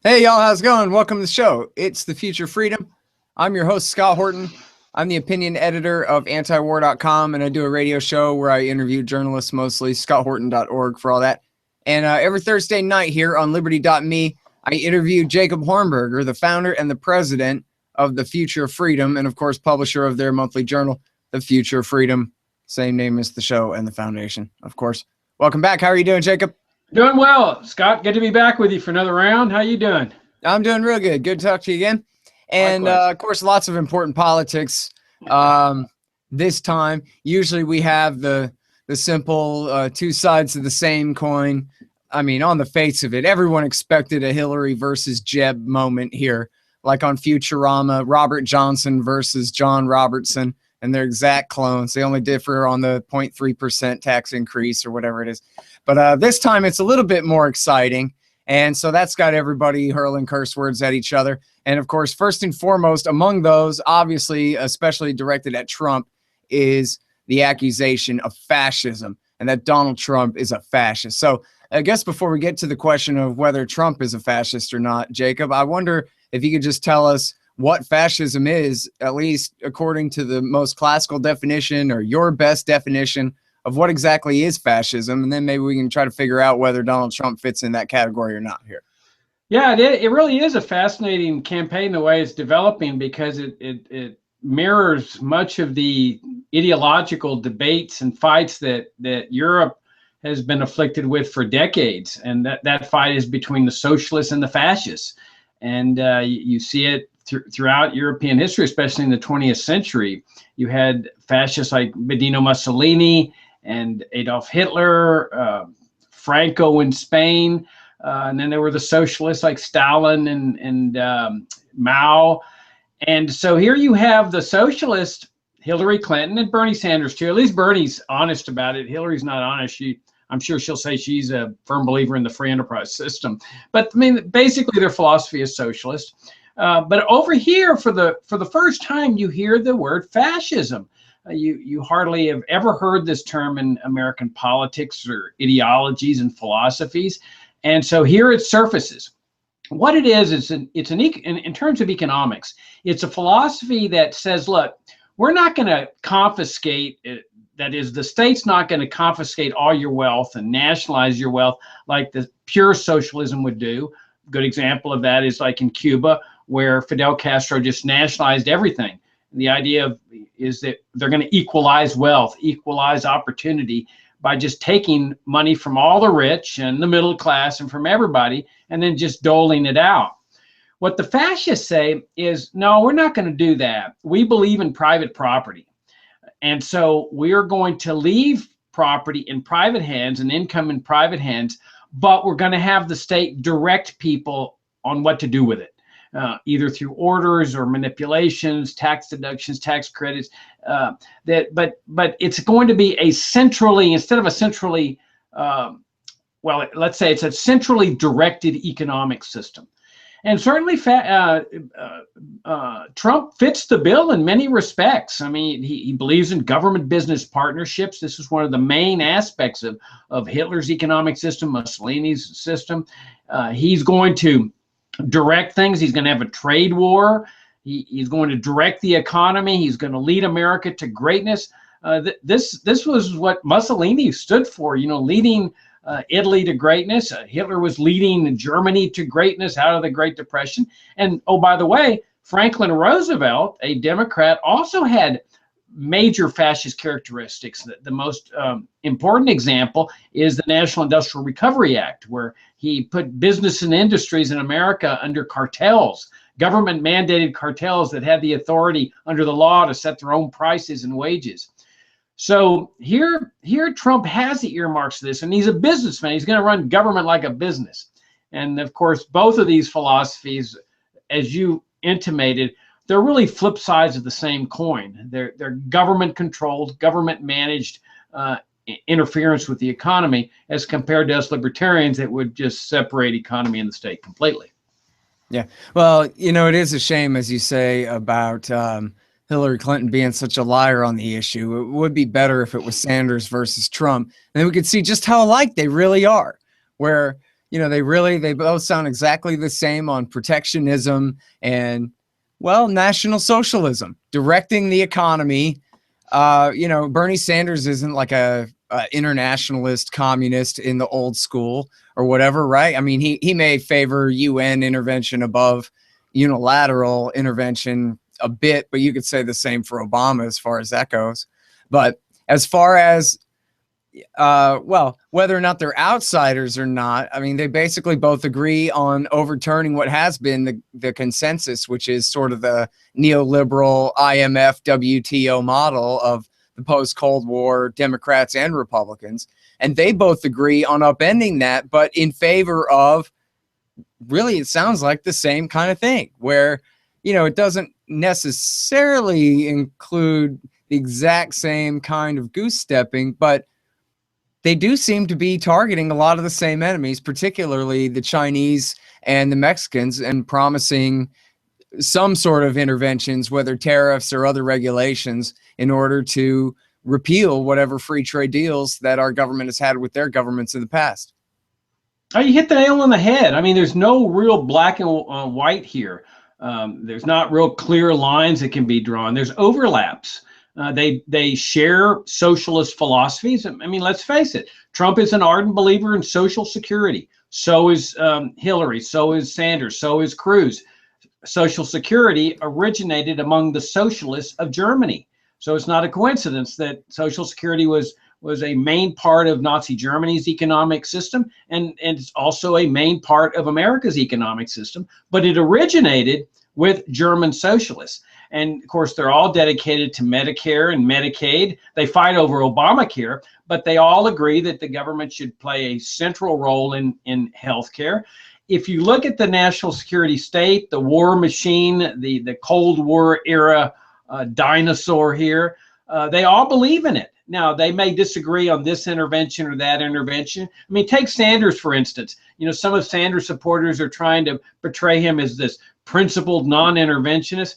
Hey, y'all, how's it going? Welcome to the show. It's The Future Freedom. I'm your host, Scott Horton. I'm the opinion editor of antiwar.com, and I do a radio show where I interview journalists, mostly scotthorton.org for all that. And every Thursday night here on Liberty.me, I interview Jacob Hornberger, the founder and the president of The Future Freedom, and of course, publisher of their monthly journal, The Future Freedom, same name as the show and the foundation, of course. Welcome back. How are you doing, Jacob? Doing well, Scott. Good to be back with you for another round. How you doing? I'm doing real good. Good to talk to you again. And of course, lots of important politics this time. Usually we have the simple two sides of the same coin. I mean, on the face of it, everyone expected a Hillary versus Jeb moment here, like on Futurama, Robert Johnson versus John Robertson, and they're exact clones. They only differ on the 0.3% tax increase or whatever it is. But this time it's a little bit more exciting. And so that's got everybody hurling curse words at each other. And of course, first and foremost, among those, obviously, especially directed at Trump, is the accusation of fascism and that Donald Trump is a fascist. So I guess before we get to the question of whether Trump is a fascist or not, Jacob, I wonder if you could just tell us what fascism is, at least according to the most classical definition or your best definition of what exactly is fascism, and then maybe we can try to figure out whether Donald Trump fits in that category or not here. Yeah, it really is a fascinating campaign the way it's developing, because it mirrors much of the ideological debates and fights that Europe has been afflicted with for decades, and that fight is between the socialists and the fascists, and you see it throughout European history, especially in the 20th century. You had fascists like Benito Mussolini and Adolf Hitler, Franco in Spain, and then there were the socialists like Stalin and Mao. And so here you have the socialist Hillary Clinton and Bernie Sanders too. At least Bernie's honest about it. Hillary's not honest. I'm sure she'll say she's a firm believer in the free enterprise system. But I mean, basically their philosophy is socialist. But over here, for the first time, you hear the word fascism. You hardly have ever heard this term in American politics or ideologies and philosophies, and so here it surfaces. What it is in terms of economics, it's a philosophy that says, look, we're not going to confiscate it. That is, the state's not going to confiscate all your wealth and nationalize your wealth like the pure socialism would do. A good example of that is like in Cuba, where Fidel Castro just nationalized everything. The idea is that they're going to equalize wealth, equalize opportunity by just taking money from all the rich and the middle class and from everybody, and then just doling it out. What the fascists say is, no, we're not going to do that. We believe in private property. And so we are going to leave property in private hands and income in private hands, but we're going to have the state direct people on what to do with it. Either through orders or manipulations, tax deductions, tax credits. But it's going to be a centrally, instead of a centrally, well, let's say it's a centrally directed economic system. And certainly Trump fits the bill in many respects. I mean, he believes in government-business partnerships. This is one of the main aspects of Hitler's economic system, Mussolini's system. He's going to direct things. He's going to have a trade war. He's going to direct the economy. He's going to lead America to greatness. This was what Mussolini stood for, leading Italy to greatness. Hitler was leading Germany to greatness out of the Great Depression. And oh, by the way, Franklin Roosevelt, a Democrat, also had major fascist characteristics. The most important example is the National Industrial Recovery Act, where he put business and industries in America under cartels, government mandated cartels that had the authority under the law to set their own prices and wages. So here Trump has the earmarks of this, and he's a businessman. He's going to run government like a business. And of course, both of these philosophies, as you intimated, they're really flip sides of the same coin. They're government controlled, government managed interference with the economy, as compared to us libertarians that would just separate economy and the state completely. Yeah. Well, it is a shame, as you say, about Hillary Clinton being such a liar on the issue. It would be better if it was Sanders versus Trump. And then we could see just how alike they really are, where, you know, they both sound exactly the same on protectionism and, well, National Socialism, directing the economy. You know, Bernie Sanders isn't like a internationalist communist in the old school or whatever, right? I mean, he may favor UN intervention above unilateral intervention a bit, but you could say the same for Obama as far as that goes. But as far as well, whether or not they're outsiders or not, I mean, they basically both agree on overturning what has been the consensus, which is sort of the neoliberal IMF WTO model of the post-Cold War Democrats and Republicans. And they both agree on upending that, but in favor of, really, it sounds like the same kind of thing, where, you know, it doesn't necessarily include the exact same kind of goose stepping, but they do seem to be targeting a lot of the same enemies, particularly the Chinese and the Mexicans, and promising some sort of interventions, whether tariffs or other regulations, in order to repeal whatever free trade deals that our government has had with their governments in the past. Oh, you hit the nail on the head. I mean, there's no real black and white here. There's not real clear lines that can be drawn. There's overlaps. They share socialist philosophies. I mean, let's face it. Trump is an ardent believer in Social Security. So is Hillary. So is Sanders. So is Cruz. Social Security originated among the socialists of Germany. So it's not a coincidence that Social Security was a main part of Nazi Germany's economic system, and it's also a main part of America's economic system, but it originated with German socialists. And of course, they're all dedicated to Medicare and Medicaid. They fight over Obamacare, but they all agree that the government should play a central role in healthcare. If you look at the national security state, the war machine, the Cold War era dinosaur here, they all believe in it. Now, they may disagree on this intervention or that intervention. I mean, take Sanders, for instance. You know, some of Sanders' supporters are trying to portray him as this principled non-interventionist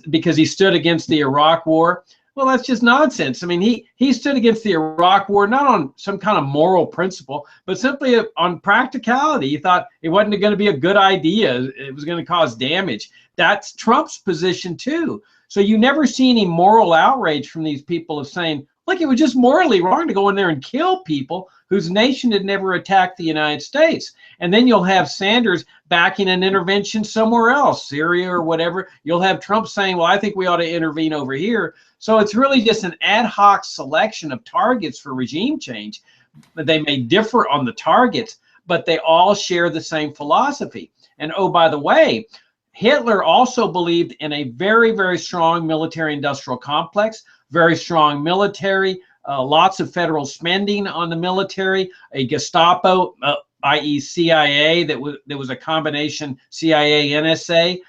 because he stood against the Iraq War. Well, that's just nonsense. I mean, he stood against the Iraq War, not on some kind of moral principle, but simply on practicality. He thought it wasn't going to be a good idea. It was going to cause damage. That's Trump's position, too. So you never see any moral outrage from these people of saying, look, it was just morally wrong to go in there and kill people whose nation had never attacked the United States. And then you'll have Sanders backing an intervention somewhere else, Syria or whatever. You'll have Trump saying, well, I think we ought to intervene over here. So it's really just an ad hoc selection of targets for regime change. They may differ on the targets, but they all share the same philosophy. And oh, by the way, Hitler also believed in a very, very strong military-industrial complex, very strong military, lots of federal spending on the military, a Gestapo, i.e. CIA, that was a combination CIA, NSA.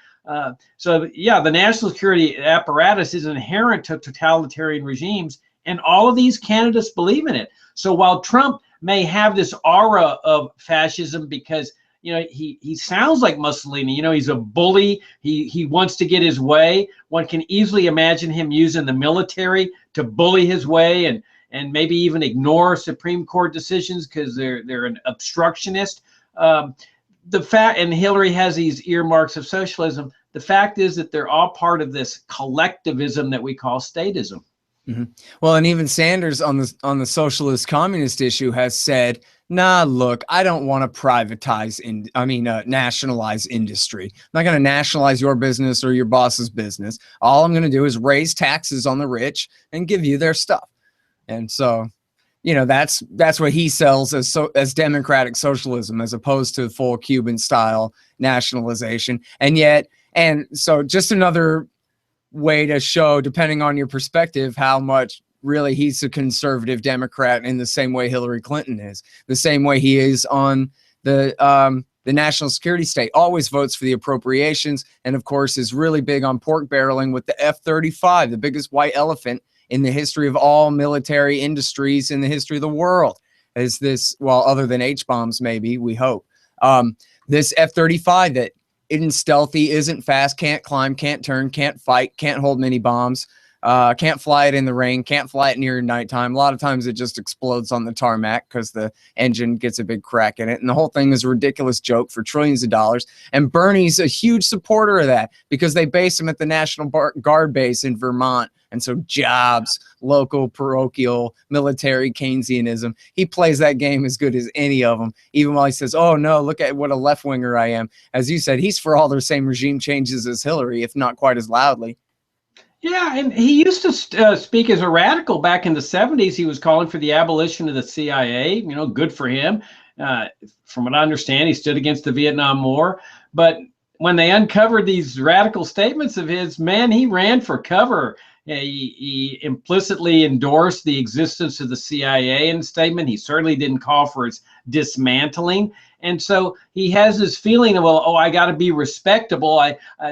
So yeah, the national security apparatus is inherent to totalitarian regimes, and all of these candidates believe in it. So while Trump may have this aura of fascism because, you know, he sounds like Mussolini, you know, he's a bully, he wants to get his way. One can easily imagine him using the military to bully his way and maybe even ignore Supreme Court decisions because they're an obstructionist. The fact, and Hillary has these earmarks of socialism, the fact is that they're all part of this collectivism that we call statism. Mm-hmm. Well, and even Sanders on the socialist communist issue has said, nah, look, I don't want to privatize nationalize industry. I'm not going to nationalize your business or your boss's business. All I'm going to do is raise taxes on the rich and give you their stuff. And so, you know, that's what he sells as democratic socialism, as opposed to full Cuban style nationalization. And so just another way to show, depending on your perspective, how much really he's a conservative Democrat in the same way Hillary Clinton is, the same way he is on the national security state, always votes for the appropriations, and of course is really big on pork barreling with the F-35, the biggest white elephant in the history of all military industries in the history of the world. Is this, well, other than H-bombs, maybe, we hope. This F-35 that isn't stealthy, isn't fast, can't climb, can't turn, can't fight, can't hold many bombs, Can't fly it in the rain, can't fly it near nighttime. A lot of times it just explodes on the tarmac because the engine gets a big crack in it. And the whole thing is a ridiculous joke for trillions of dollars. And Bernie's a huge supporter of that because they base him at the National Guard base in Vermont. And so jobs, local, parochial, military, Keynesianism. He plays that game as good as any of them, even while he says, oh, no, look at what a left-winger I am. As you said, he's for all the same regime changes as Hillary, if not quite as loudly. Yeah, and he used to speak as a radical back in the 70s. He was calling for the abolition of the CIA. You know, good for him. From what I understand, he stood against the Vietnam War. But when they uncovered these radical statements of his, man, he ran for cover. He implicitly endorsed the existence of the CIA in the statement. He certainly didn't call for its dismantling. And so he has this feeling of, well, oh, I got to be respectable.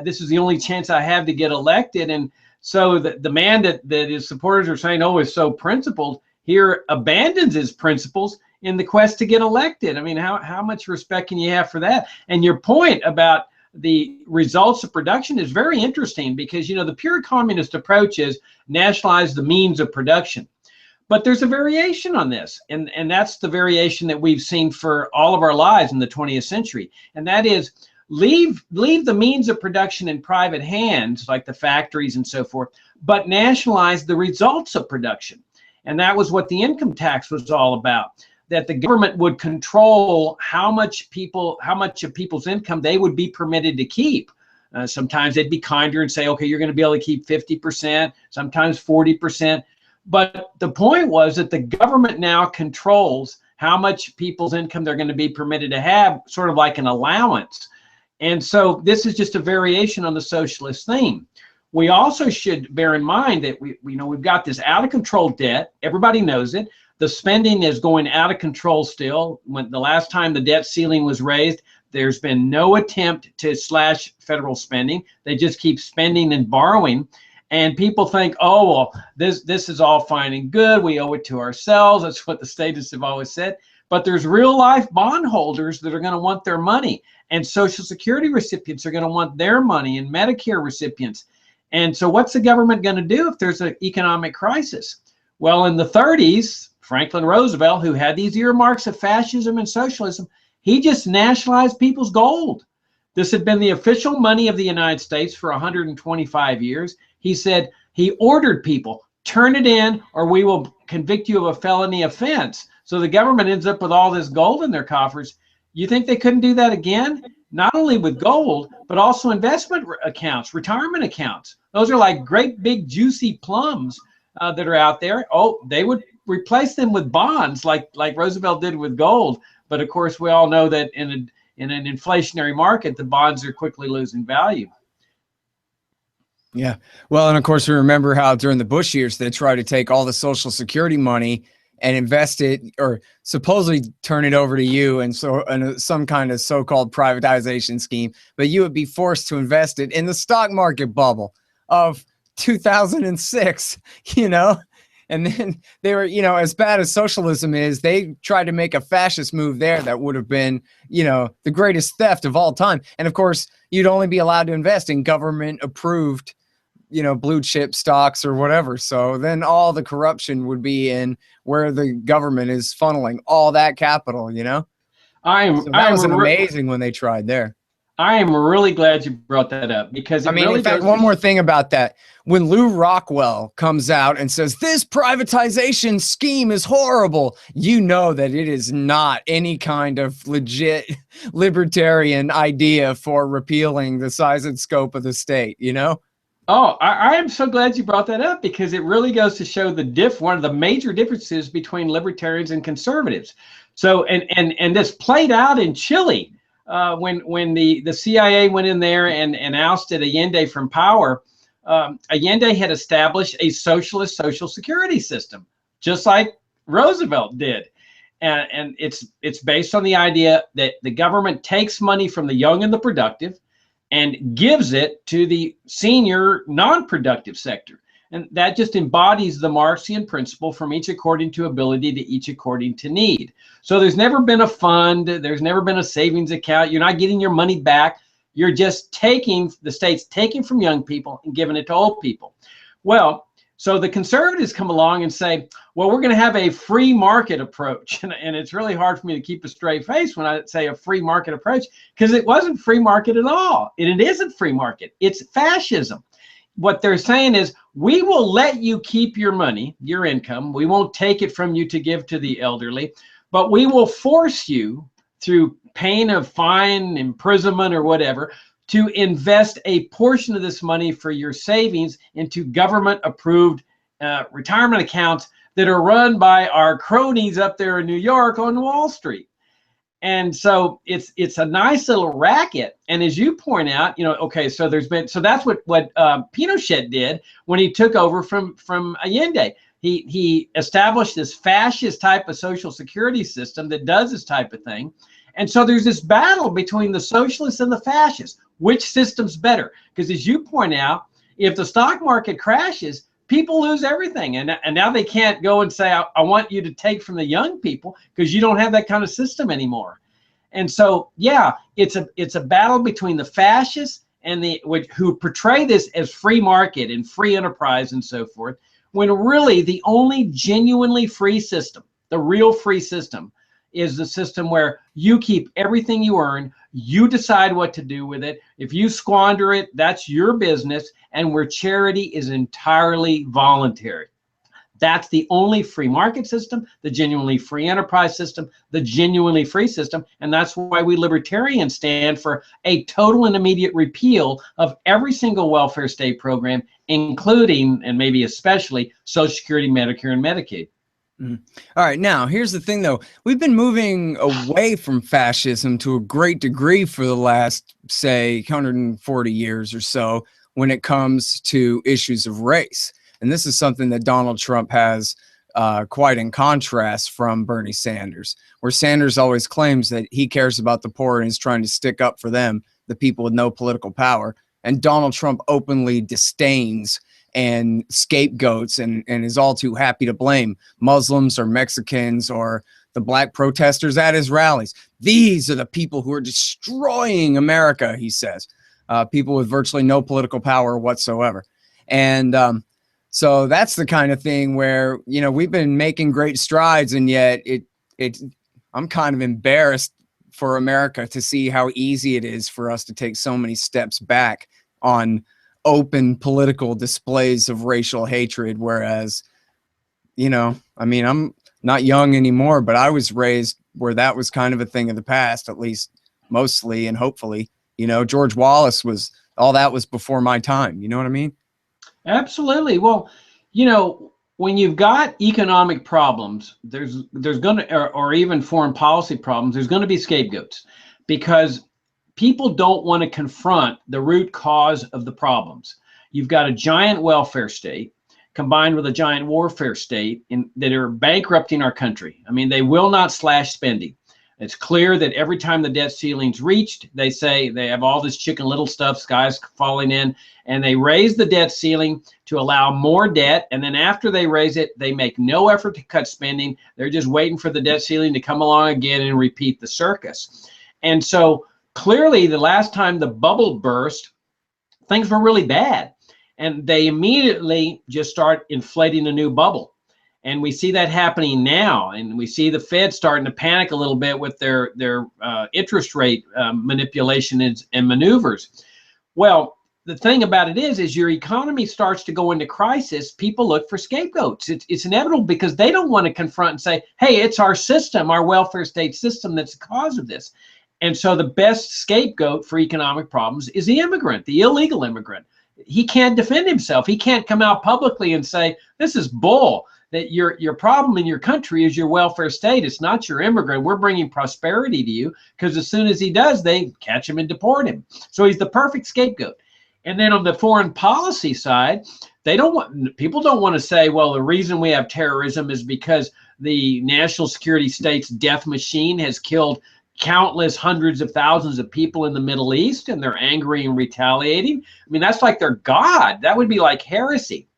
This is the only chance I have to get elected. And so the man that his supporters are saying, oh, is so principled, here abandons his principles in the quest to get elected. I mean, how much respect can you have for that? And your point about the results of production is very interesting because, you know, the pure communist approach is nationalize the means of production. But there's a variation on this, and that's the variation that we've seen for all of our lives in the 20th century. And that is leave the means of production in private hands, like the factories and so forth, but nationalize the results of production. And that was what the income tax was all about, that the government would control how much of people's income they would be permitted to keep. Sometimes they'd be kinder and say, okay, you're going to be able to keep 50%, sometimes 40%. But the point was that the government now controls how much people's income they're going to be permitted to have, sort of like an allowance. And so this is just a variation on the socialist theme. We also should bear in mind that we've got this out of control debt. Everybody knows it. The spending is going out of control still. When the last time the debt ceiling was raised, there's been no attempt to slash federal spending. They just keep spending and borrowing. And people think, oh, well, this is all fine and good. We owe it to ourselves. That's what the statists have always said. But there's real life bondholders that are going to want their money. And Social Security recipients are going to want their money, and Medicare recipients. And so what's the government going to do if there's an economic crisis? Well, in the 30s, Franklin Roosevelt, who had these earmarks of fascism and socialism, he just nationalized people's gold. This had been the official money of the United States for 125 years. He said, he ordered people, turn it in or we will convict you of a felony offense. So the government ends up with all this gold in their coffers. You think they couldn't do that again? Not only with gold, but also investment accounts, retirement accounts. Those are like great big juicy plums that are out there. Oh, they would replace them with bonds like Roosevelt did with gold. But of course, we all know that in an inflationary market, the bonds are quickly losing value. Yeah. Well, and of course, we remember how during the Bush years, they tried to take all the Social Security money and invest it, or supposedly turn it over to you, and so in some kind of so-called privatization scheme, but you would be forced to invest it in the stock market bubble of 2006, you know? And then they were, you know, as bad as socialism is, they tried to make a fascist move there that would have been, you know, the greatest theft of all time. And of course, you'd only be allowed to invest in government approved, you know, blue chip stocks or whatever. So then all the corruption would be in where the government is funneling all that capital, you know? So that was amazing when they tried there. I am really glad you brought that up because I mean, really, in fact, one more thing about that. When Lew Rockwell comes out and says, this privatization scheme is horrible, you know that it is not any kind of legit libertarian idea for repealing the size and scope of the state, you know? Oh, I am so glad you brought that up because it really goes to show one of the major differences between libertarians and conservatives. So, and this played out in Chile when the CIA went in there and ousted Allende from power. Allende had established a socialist social security system, just like Roosevelt did. And it's based on the idea that the government takes money from the young and the productive and gives it to the senior non-productive sector. And that just embodies the Marxian principle, from each according to ability to each according to need. So there's never been a fund, there's never been a savings account. You're not getting your money back. You're just the state's taking from young people and giving it to old people. Well, So the conservatives come along and say, well, we're going to have a free market approach. And it's really hard for me to keep a straight face when I say a free market approach, because it wasn't free market at all. And it isn't free market. It's fascism. What they're saying is, we will let you keep your money, your income. We won't take it from you to give to the elderly, but we will force you, through pain of fine, imprisonment, or whatever, to invest a portion of this money for your savings into government-approved retirement accounts that are run by our cronies up there in New York on Wall Street. And so it's a nice little racket. And as you point out, okay, so that's what Pinochet did when he took over from Allende. He established this fascist type of social security system that does this type of thing. And so there's this battle between the socialists and the fascists. Which system's better? Because as you point out, if the stock market crashes, people lose everything. And now they can't go and say, I want you to take from the young people, because you don't have that kind of system anymore. And so, yeah, it's a battle between the fascists and who portray this as free market and free enterprise and so forth, when really the only genuinely free system, the real free system, is the system where you keep everything you earn, you decide what to do with it. If you squander it, that's your business, and where charity is entirely voluntary. That's the only free market system, the genuinely free enterprise system, the genuinely free system, and that's why we libertarians stand for a total and immediate repeal of every single welfare state program, including, and maybe especially, Social Security, Medicare, and Medicaid. All right, now here's the thing though. We've been moving away from fascism to a great degree for the last, say, 140 years or so when it comes to issues of race. And this is something that Donald Trump has quite in contrast from Bernie Sanders, where Sanders always claims that he cares about the poor and is trying to stick up for them, the people with no political power. And Donald Trump openly disdains and scapegoats and is all too happy to blame Muslims or Mexicans or the black protesters at his rallies. These are the people who are destroying America, he says, people with virtually no political power whatsoever. And so that's the kind of thing where, we've been making great strides, and yet I'm kind of embarrassed for America to see how easy it is for us to take so many steps back on open political displays of racial hatred. Whereas, I'm not young anymore, but I was raised where that was kind of a thing of the past, at least mostly and hopefully. George Wallace all that was before my time. You know what I mean? Absolutely. Well, when you've got economic problems, there's going to, or even foreign policy problems, there's going to be scapegoats, because people don't want to confront the root cause of the problems. You've got a giant welfare state combined with a giant warfare state that are bankrupting our country. I mean, they will not slash spending. It's clear that every time the debt ceiling's reached, they say they have all this Chicken Little stuff, skies falling in, and they raise the debt ceiling to allow more debt. And then after they raise it, they make no effort to cut spending. They're just waiting for the debt ceiling to come along again and repeat the circus. And so clearly the last time the bubble burst, things were really bad. And they immediately just start inflating a new bubble. And we see that happening now, and we see the Fed starting to panic a little bit with their interest rate manipulation and maneuvers. Well, the thing about it is your economy starts to go into crisis. People look for scapegoats. It's inevitable, because they don't want to confront and say, hey, it's our system, our welfare state system, that's the cause of this. And so the best scapegoat for economic problems is the immigrant, the illegal immigrant. He can't defend himself. He can't come out publicly and say, this is bull, that your problem in your country is your welfare state. It's not your immigrant. We're bringing prosperity to you, because as soon as he does, they catch him and deport him. So he's the perfect scapegoat. And then on the foreign policy side, people don't want to say, well, the reason we have terrorism is because the national security state's death machine has killed countless hundreds of thousands of people in the Middle East, and they're angry and retaliating. I mean, that's like their God. That would be like heresy.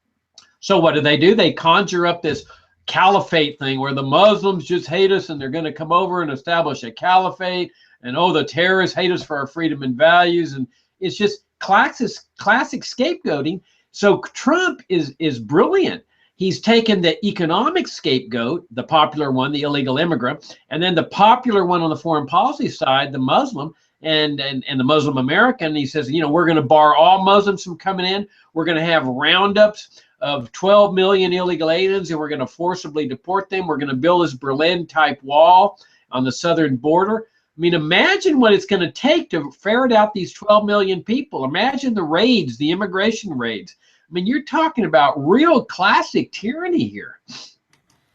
So what do? They conjure up this caliphate thing where the Muslims just hate us and they're going to come over and establish a caliphate, and the terrorists hate us for our freedom and values. And it's just classic scapegoating. So Trump is brilliant. He's taken the economic scapegoat, the popular one, the illegal immigrant, and then the popular one on the foreign policy side, the Muslim and the Muslim American. He says, we're going to bar all Muslims from coming in. We're going to have roundups of 12 million illegal aliens, and we're going to forcibly deport them. We're going to build this Berlin-type wall on the southern border. I mean, imagine what it's going to take to ferret out these 12 million people. Imagine the raids, the immigration raids. I mean, you're talking about real classic tyranny here.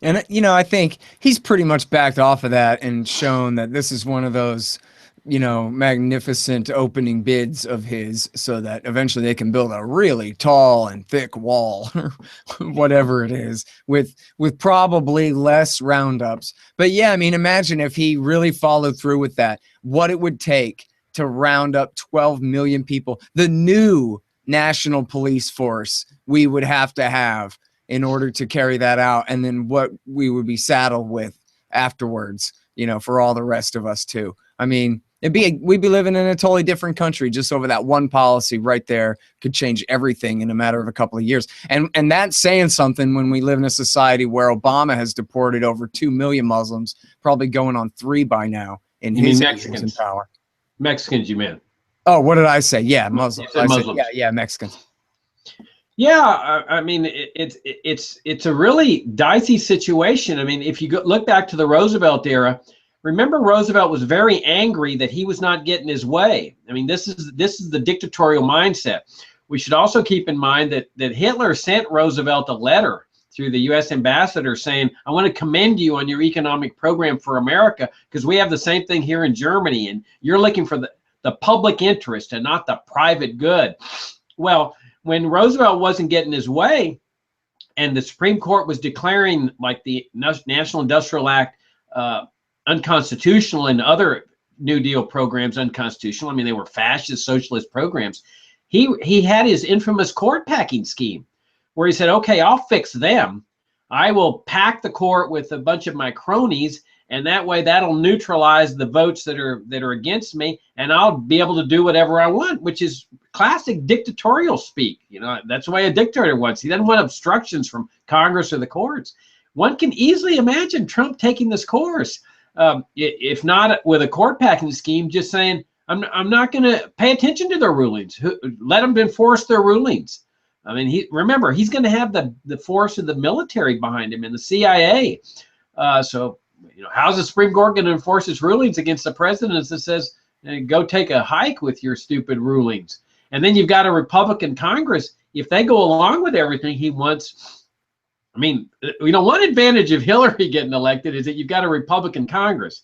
And, I think he's pretty much backed off of that and shown that this is one of those, magnificent opening bids of his, so that eventually they can build a really tall and thick wall, whatever it is, with probably less roundups. But yeah, I mean, imagine if he really followed through with that, what it would take to round up 12 million people, the new national police force we would have in order to carry that out, and then what we would be saddled with afterwards, for all the rest of us too. I mean, we'd be living in a totally different country just over that one policy right there. Could change everything in a matter of a couple of years. And that's saying something when we live in a society where Obama has deported over 2 million Muslims, probably going on 3 by now in his years in power. Mexicans, you meant? Oh, what did I say? Yeah, Muslims. Muslims. Yeah, Mexicans. Yeah, I mean, it's a really dicey situation. I mean, if you look back to the Roosevelt era, remember Roosevelt was very angry that he was not getting his way. I mean, this is the dictatorial mindset. We should also keep in mind that Hitler sent Roosevelt a letter through the U.S. ambassador saying, I want to commend you on your economic program for America, because we have the same thing here in Germany, and you're looking for the public interest and not the private good. Well, when Roosevelt wasn't getting his way and the Supreme Court was declaring like the National Industrial Act unconstitutional and other New Deal programs unconstitutional, I mean, they were fascist socialist programs, he had his infamous court packing scheme where he said, okay, I'll fix them. I will pack the court with a bunch of my cronies, and that way that'll neutralize the votes that are against me, and I'll be able to do whatever I want, which is classic dictatorial speak. That's the way a dictator wants. He doesn't want obstructions from Congress or the courts. One can easily imagine Trump taking this course, if not with a court packing scheme, just saying, I'm not going to pay attention to their rulings. Let them enforce their rulings. I mean, remember, he's going to have the force of the military behind him and the CIA. So, how's the Supreme Court going to enforce its rulings against the president that says, go take a hike with your stupid rulings? And then you've got a Republican Congress. If they go along with everything he wants, I mean, one advantage of Hillary getting elected is that you've got a Republican Congress.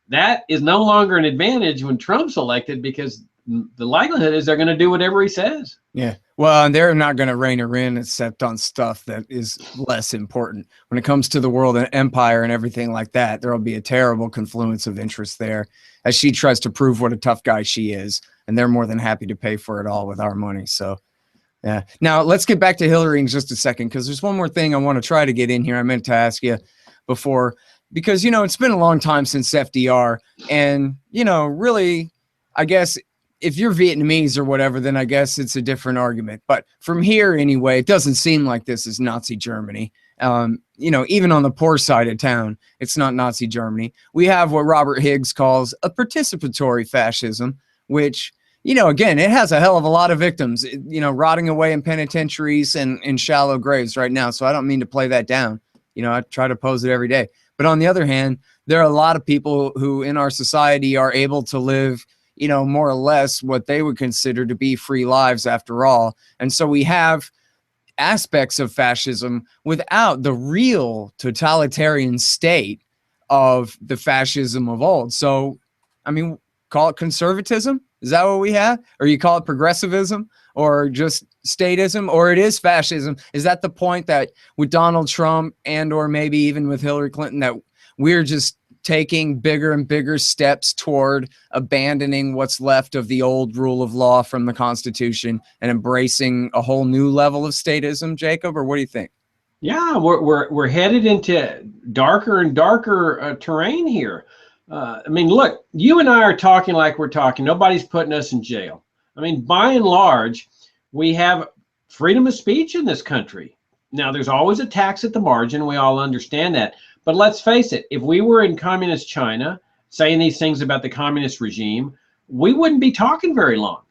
That is no longer an advantage when Trump's elected, because the likelihood is they're going to do whatever he says. Yeah. Well, and they're not going to rein her in except on stuff that is less important. When it comes to the world and empire and everything like that, there will be a terrible confluence of interest there as she tries to prove what a tough guy she is. And they're more than happy to pay for it all with our money. So, yeah. Now, let's get back to Hillary in just a second, because there's one more thing I want to try to get in here. I meant to ask you before, because, it's been a long time since FDR. And, really, I guess if you're Vietnamese or whatever, then I guess it's a different argument. But from here anyway, it doesn't seem like this is Nazi Germany. Even on the poor side of town, it's not Nazi Germany. We have what Robert Higgs calls a participatory fascism, which, again, it has a hell of a lot of victims, rotting away in penitentiaries and in shallow graves right now. So I don't mean to play that down. I try to pose it every day. But on the other hand, there are a lot of people who in our society are able to live more or less what they would consider to be free lives after all. And so we have aspects of fascism without the real totalitarian state of the fascism of old. So, I mean, call it conservatism. Is that what we have? Or you call it progressivism or just statism, or it is fascism? Is that the point that with Donald Trump and or maybe even with Hillary Clinton that we're just taking bigger and bigger steps toward abandoning what's left of the old rule of law from the Constitution and embracing a whole new level of statism, Jacob? Or what do you think? Yeah, we're headed into darker and darker terrain here. I mean, look, you and I are talking like we're talking. Nobody's putting us in jail. I mean, by and large, we have freedom of speech in this country. Now, there's always attacks at the margin. We all understand that. But let's face it, if we were in communist China saying these things about the communist regime, we wouldn't be talking very long.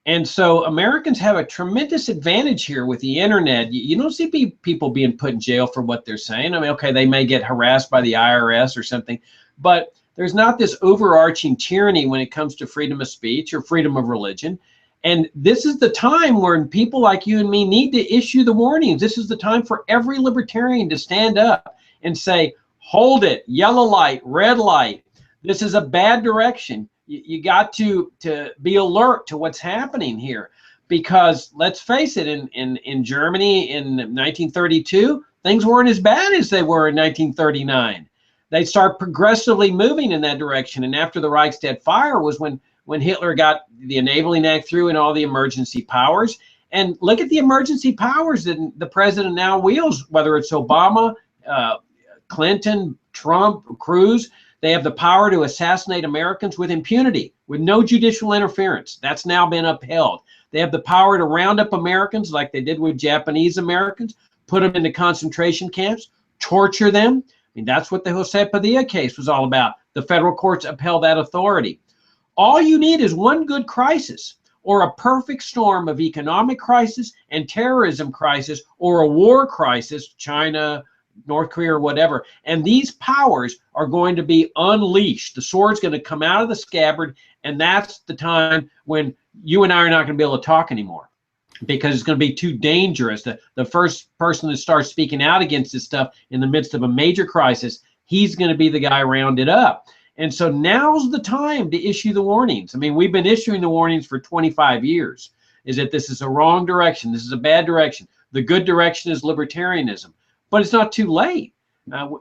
And so Americans have a tremendous advantage here with the internet. You don't see people being put in jail for what they're saying. I mean, okay, they may get harassed by the IRS or something, but there's not this overarching tyranny when it comes to freedom of speech or freedom of religion. And this is the time when people like you and me need to issue the warnings. This is the time for every libertarian to stand up and say, hold it, yellow light, red light. This is a bad direction. You got to be alert to what's happening here, because let's face it, in Germany in 1932, things weren't as bad as they were in 1939. They start progressively moving in that direction. And after the Reichstag fire was when Hitler got the Enabling Act through and all the emergency powers. And look at the emergency powers that the president now wields, whether it's Obama, Clinton, Trump, Cruz. They have the power to assassinate Americans with impunity, with no judicial interference. That's now been upheld. They have the power to round up Americans like they did with Japanese Americans, put them into concentration camps, torture them. I mean, that's what the Jose Padilla case was all about. The federal courts upheld that authority. All you need is one good crisis, or a perfect storm of economic crisis and terrorism crisis, or a war crisis, China, North Korea, or whatever. And these powers are going to be unleashed. The sword's going to come out of the scabbard, and that's the time when you and I are not going to be able to talk anymore, because it's going to be too dangerous. The first person that starts speaking out against this stuff in the midst of a major crisis, he's going to be the guy rounded up. And so now's the time to issue the warnings. I mean, we've been issuing the warnings for 25 years, is that this is a wrong direction. This is a bad direction. The good direction is libertarianism. But it's not too late.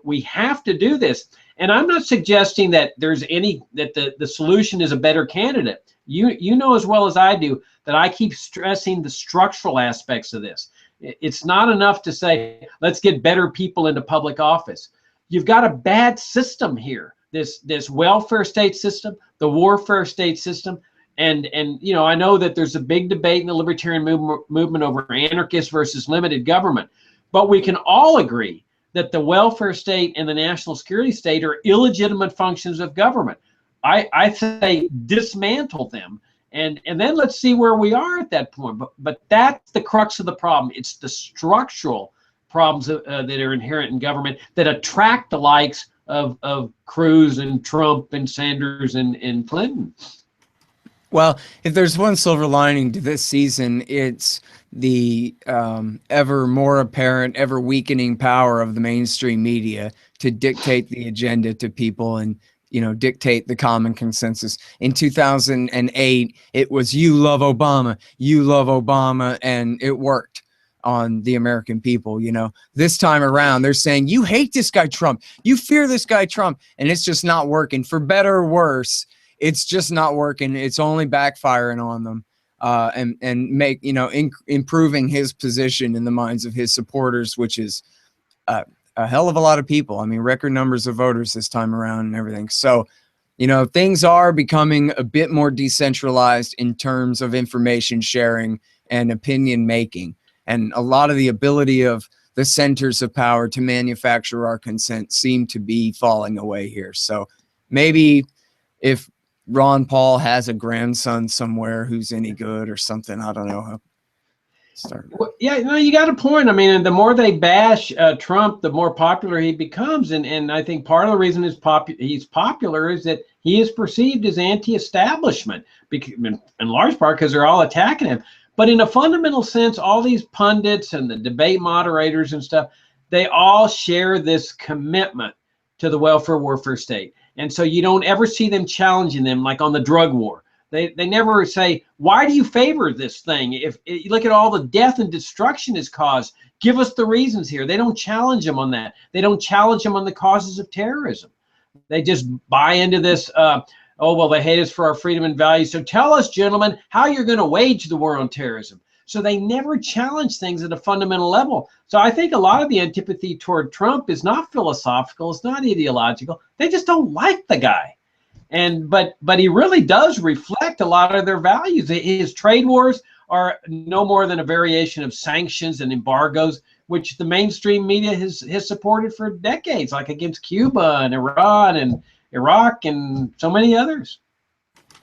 We have to do this. And I'm not suggesting that there's that the solution is a better candidate. You know as well as I do that I keep stressing the structural aspects of this. It's not enough to say, let's get better people into public office. You've got a bad system here. This welfare state system, the warfare state system. And you know, I know that there's a big debate in the libertarian movement over anarchist versus limited government. But we can all agree that the welfare state and the national security state are illegitimate functions of government. I say dismantle them, and then let's see where we are at that point. But that's the crux of the problem. It's the structural problems that are inherent in government that attract the likes of Cruz and Trump and Sanders and Clinton. Well, if there's one silver lining to this season, it's the ever more apparent, ever weakening power of the mainstream media to dictate the agenda to people and, you know, dictate the common consensus. In 2008, it was you love Obama, and it worked on the American people. You know, this time around, they're saying you hate this guy Trump, you fear this guy Trump, and it's just not working. For better or worse, it's just not working. It's only backfiring on them, and make, you know, improving his position in the minds of his supporters, which is a hell of a lot of people. I mean, record numbers of voters this time around and everything. So, you know, things are becoming a bit more decentralized in terms of information sharing and opinion making. And a lot of the ability of the centers of power to manufacture our consent seem to be falling away here. So maybe if Ron Paul has a grandson somewhere who's any good or something, I don't know. Well, yeah, no, you got a point. I mean, the more they bash Trump, the more popular he becomes. And I think part of the reason he's popular is that he is perceived as anti-establishment, in large part because they're all attacking him. But in a fundamental sense, all these pundits and the debate moderators and stuff, they all share this commitment to the welfare state. And so you don't ever see them challenging them, like on the drug war. They never say, why do you favor this thing? If you look at all the death and destruction it's caused, give us the reasons here. They don't challenge them on that. They don't challenge them on the causes of terrorism. They just buy into this, oh, well, they hate us for our freedom and values. So tell us, gentlemen, how you're going to wage the war on terrorism. So they never challenge things at a fundamental level. So I think a lot of the antipathy toward Trump is not philosophical. It's not ideological. They just don't like the guy. But he really does reflect a lot of their values. His trade wars are no more than a variation of sanctions and embargoes, which the mainstream media has supported for decades, like against Cuba and Iran and Iraq and so many others.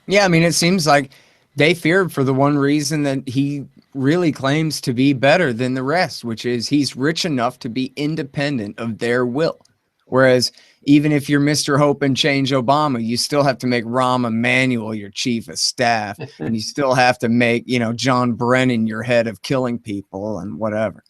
Yeah, I mean, it seems like they feared for the one reason that he really claims to be better than the rest, which is he's rich enough to be independent of their will. Whereas even if you're Mr. Hope and Change Obama, you still have to make Rahm Emanuel your chief of staff, and you still have to make, you know, John Brennan your head of killing people and whatever.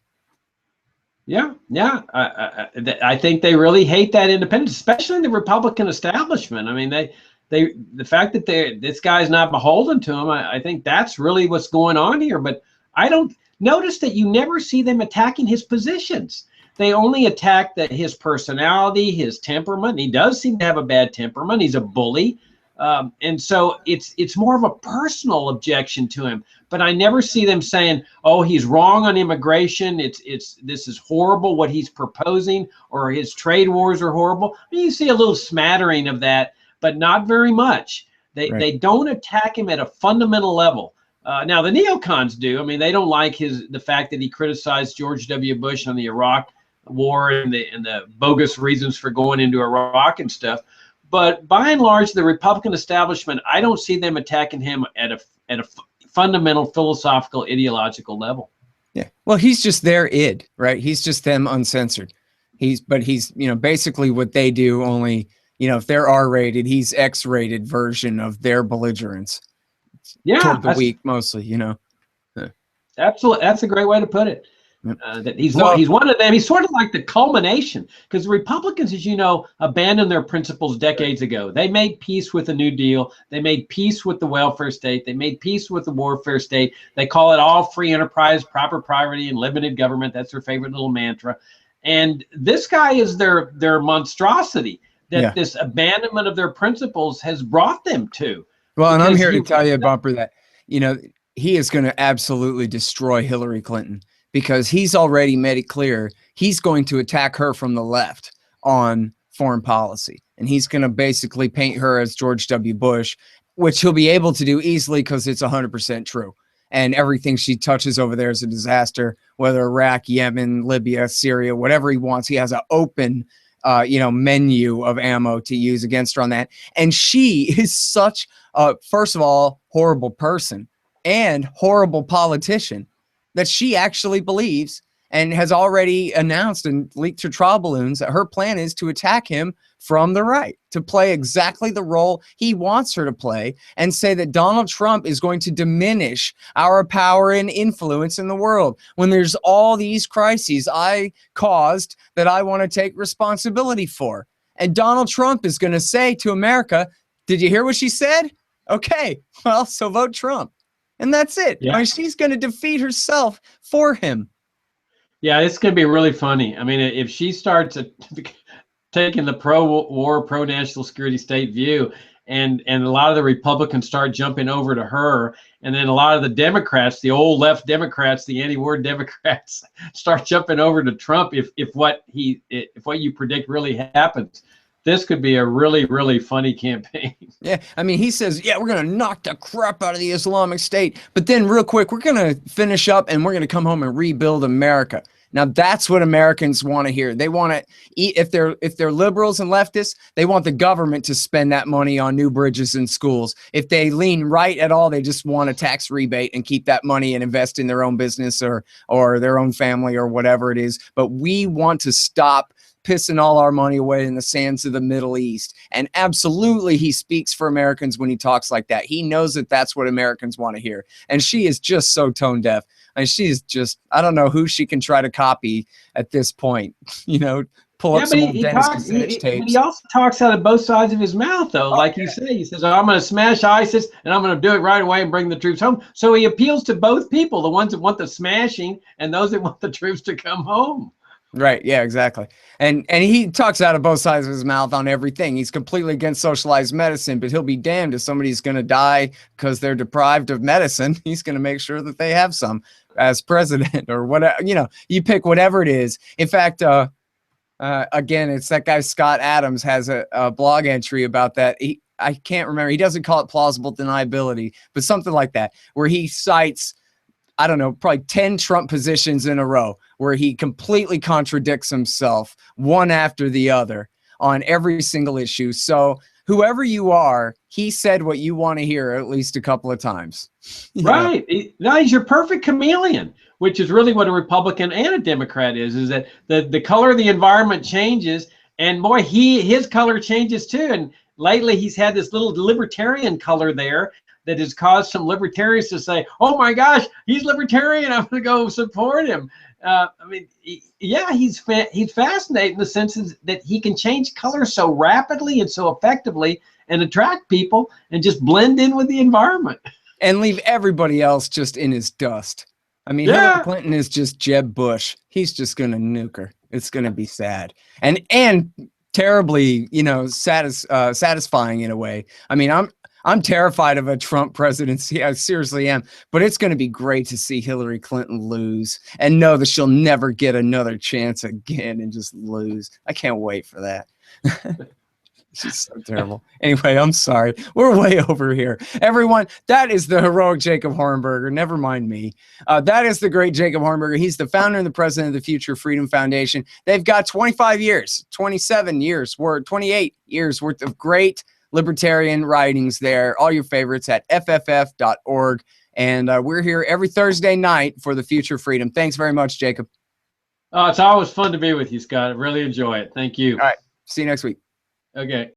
Yeah, yeah. I think they really hate that independence, especially in the Republican establishment. I mean, the fact that this guy's not beholden to him, I think that's really what's going on here. But I don't notice that you never see them attacking his positions. They only attack his personality, his temperament. He does seem to have a bad temperament. He's a bully. And so it's more of a personal objection to him. But I never see them saying, "Oh, he's wrong on immigration. This is horrible what he's proposing, or his trade wars are horrible." I mean, you see a little smattering of that, but not very much. They don't attack him at a fundamental level. Now the neocons do. I mean, they don't like the fact that he criticized George W. Bush on the Iraq War and the bogus reasons for going into Iraq and stuff. But by and large, the Republican establishment, I don't see them attacking him at a fundamental philosophical, ideological level. Yeah. Well, he's just their id, right? He's just them uncensored. He's, you know, basically what they do, only, you know, if they're R-rated, he's X-rated version of their belligerence. Yeah. Toward the weak, mostly, you know. Absolutely. That's a great way to put it. That he's one of them. He's sort of like the culmination, because the Republicans, as you know, abandoned their principles decades ago. They made peace with the New Deal. They made peace with the welfare state. They made peace with the warfare state. They call it all free enterprise, proper priority, and limited government. That's their favorite little mantra. And this guy is their monstrosity that this abandonment of their principles has brought them to. Well, and I'm here to tell you, Bumper, that, you know, he is going to absolutely destroy Hillary Clinton, because he's already made it clear he's going to attack her from the left on foreign policy. And he's going to basically paint her as George W. Bush, which he'll be able to do easily because it's 100% true. And everything she touches over there is a disaster, whether Iraq, Yemen, Libya, Syria, whatever he wants. He has an open, you know, menu of ammo to use against her on that. And she is such a, first of all, horrible person and horrible politician, that she actually believes and has already announced and leaked to trial balloons that her plan is to attack him from the right, to play exactly the role he wants her to play, and say that Donald Trump is going to diminish our power and influence in the world when there's all these crises I caused that I want to take responsibility for. And Donald Trump is going to say to America, "Did you hear what she said? Okay, well, so vote Trump." And that's it. Yeah. I mean, she's going to defeat herself for him. Yeah, it's going to be really funny. I mean, if she starts taking the pro-war, pro-national security state view, and a lot of the Republicans start jumping over to her, and then a lot of the Democrats, the old left Democrats, the anti-war Democrats, start jumping over to Trump if what you predict really happens. This could be a really, really funny campaign. Yeah, I mean, he says, yeah, we're going to knock the crap out of the Islamic State. But then real quick, we're going to finish up and we're going to come home and rebuild America. Now, that's what Americans want to hear. They want to eat, if they're liberals and leftists, they want the government to spend that money on new bridges and schools. If they lean right at all, they just want a tax rebate and keep that money and invest in their own business or their own family or whatever it is. But we want to stop pissing all our money away in the sands of the Middle East. And absolutely, he speaks for Americans when he talks like that. He knows that that's what Americans want to hear. And she is just so tone deaf. And she's just, I don't know who she can try to copy at this point. You know, pull up some old Dennis Kucinich tapes. But he also talks out of both sides of his mouth, though. Like you say, he says, "Oh, I'm going to smash ISIS, and I'm going to do it right away and bring the troops home." So he appeals to both people, the ones that want the smashing and those that want the troops to come home. Right. Yeah, exactly. And he talks out of both sides of his mouth on everything. He's completely against socialized medicine, but he'll be damned if somebody's going to die because they're deprived of medicine. He's going to make sure that they have some as president or whatever. You know, you pick whatever it is. In fact, again, it's that guy Scott Adams has a blog entry about that. I can't remember. He doesn't call it plausible deniability, but something like that, where he cites I don't know, probably 10 Trump positions in a row where he completely contradicts himself one after the other on every single issue. So whoever you are, he said what you want to hear at least a couple of times. Right. No, he's your perfect chameleon, which is really what a Republican and a Democrat is that the color of the environment changes, and boy, his color changes too. And lately he's had this little libertarian color there that has caused some libertarians to say, oh my gosh, he's libertarian, I'm going to go support him. I mean, yeah, he's fascinating in the sense that he can change color so rapidly and so effectively and attract people and just blend in with the environment. And leave everybody else just in his dust. I mean, Hillary Clinton is just Jeb Bush. He's just going to nuke her. It's going to be sad and terribly, you know, satisfying in a way. I mean, I'm terrified of a Trump presidency. I seriously am. But it's going to be great to see Hillary Clinton lose and know that she'll never get another chance again and just lose. I can't wait for that. She's so terrible. Anyway, I'm sorry. We're way over here. Everyone, that is the heroic Jacob Hornberger. Never mind me. That is the great Jacob Hornberger. He's the founder and the president of the Future Freedom Foundation. They've got 25 years, 27 years, 28 years worth of great libertarian writings there. All your favorites at fff.org. And we're here every Thursday night for the Future Freedom. Thanks very much, Jacob. It's always fun to be with you, Scott. I really enjoy it. Thank you. All right. See you next week. Okay.